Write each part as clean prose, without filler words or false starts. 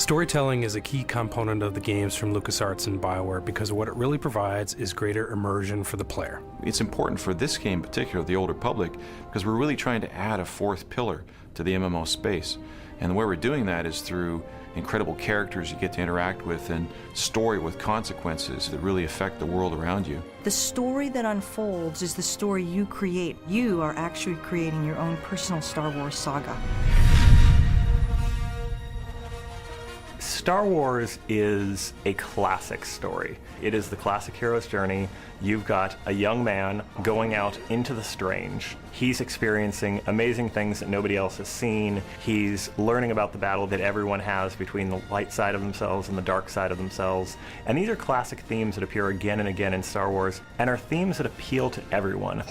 Storytelling is a key component of the games from LucasArts and BioWare because what it really provides is greater immersion for the player. It's important for this game in particular, The Old Republic, because we're really trying to add a fourth pillar to the MMO space. And the way we're doing that is through incredible characters you get to interact with and story with consequences that really affect the world around you. The story that unfolds is the story you create. You are actually creating your own personal Star Wars saga. Star Wars is a classic story. It is the classic hero's journey. You've got a young man going out into the strange. He's experiencing amazing things that nobody else has seen. He's learning about the battle that everyone has between the light side of themselves and the dark side of themselves. And these are classic themes that appear again and again in Star Wars, and are themes that appeal to everyone.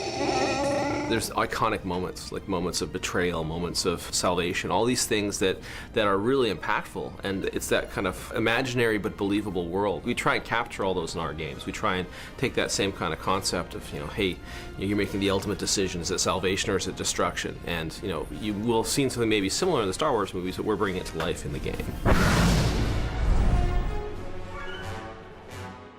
There's iconic moments, like moments of betrayal, moments of salvation, all these things that are really impactful, and it's that kind of imaginary but believable world. We try and capture all those in our games. We try and take that same kind of concept of, hey, you're making the ultimate decision. Is it salvation or is it destruction? And, you will have seen something maybe similar in the Star Wars movies, but we're bringing it to life in the game.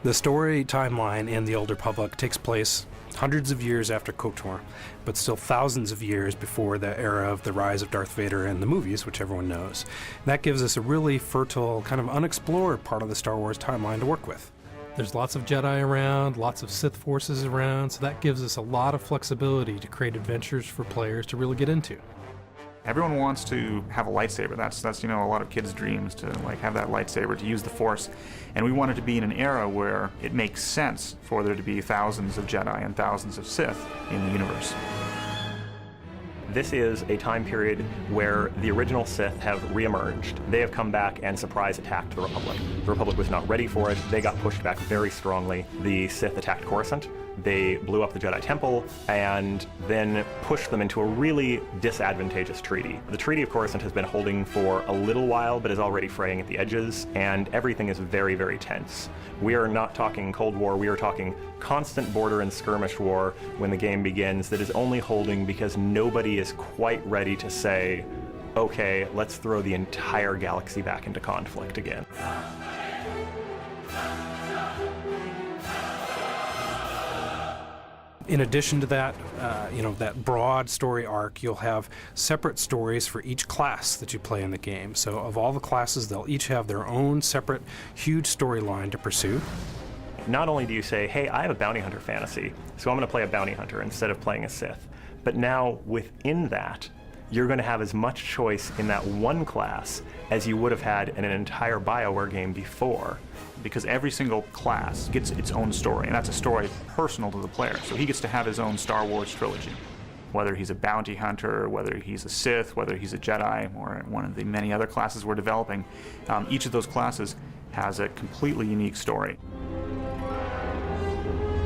The story timeline in The Old Republic takes place hundreds of years after KOTOR, but still thousands of years before the era of the rise of Darth Vader in the movies, which everyone knows. And that gives us a really fertile, kind of unexplored part of the Star Wars timeline to work with. There's lots of Jedi around, lots of Sith forces around, so that gives us a lot of flexibility to create adventures for players to really get into. Everyone wants to have a lightsaber. That's a lot of kids' dreams, to have that lightsaber, to use the Force. And we want it to be in an era where it makes sense for there to be thousands of Jedi and thousands of Sith in the universe. This is a time period where the original Sith have reemerged. They have come back and surprise attacked the Republic. The Republic was not ready for it. They got pushed back very strongly. The Sith attacked Coruscant. They blew up the Jedi Temple and then pushed them into a really disadvantageous treaty. The Treaty of Coruscant has been holding for a little while, but is already fraying at the edges, and everything is very, very tense. We are not talking Cold War, we are talking constant border and skirmish war when the game begins that is only holding because nobody is quite ready to say, okay, let's throw the entire galaxy back into conflict again. In addition to that, that broad story arc, you'll have separate stories for each class that you play in the game. So of all the classes, they'll each have their own separate, huge storyline to pursue. Not only do you say, hey, I have a bounty hunter fantasy, so I'm going to play a bounty hunter instead of playing a Sith, but now within that, you're going to have as much choice in that one class as you would have had in an entire BioWare game before. Because every single class gets its own story, and that's a story personal to the player. So he gets to have his own Star Wars trilogy. Whether he's a bounty hunter, whether he's a Sith, whether he's a Jedi, or one of the many other classes we're developing, each of those classes has a completely unique story.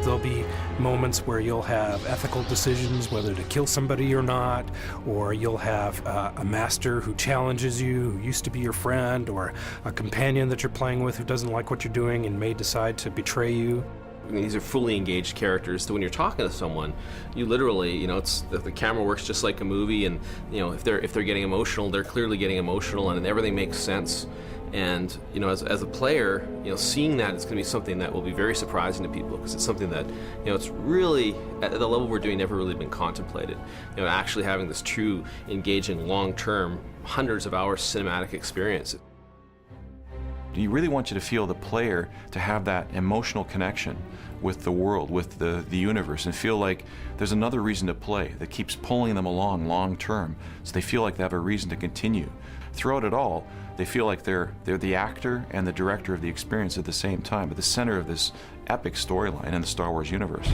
There'll be moments where you'll have ethical decisions, whether to kill somebody or not, or you'll have a master who challenges you, who used to be your friend, or a companion that you're playing with who doesn't like what you're doing and may decide to betray you. These are fully engaged characters, so when you're talking to someone, you literally, the camera works just like a movie, and if they're getting emotional, they're clearly getting emotional, and everything makes sense. And as a player, seeing that is going to be something that will be very surprising to people, because it's something that it's really at the level we're doing never really been contemplated. Actually having this true, engaging, long-term, hundreds of hours cinematic experience. You really want you to feel the player to have that emotional connection with the world, with the universe, and feel like there's another reason to play that keeps pulling them along long term, so they feel like they have a reason to continue. Throughout it all, they feel like they're the actor and the director of the experience at the same time, at the center of this epic storyline in the Star Wars universe.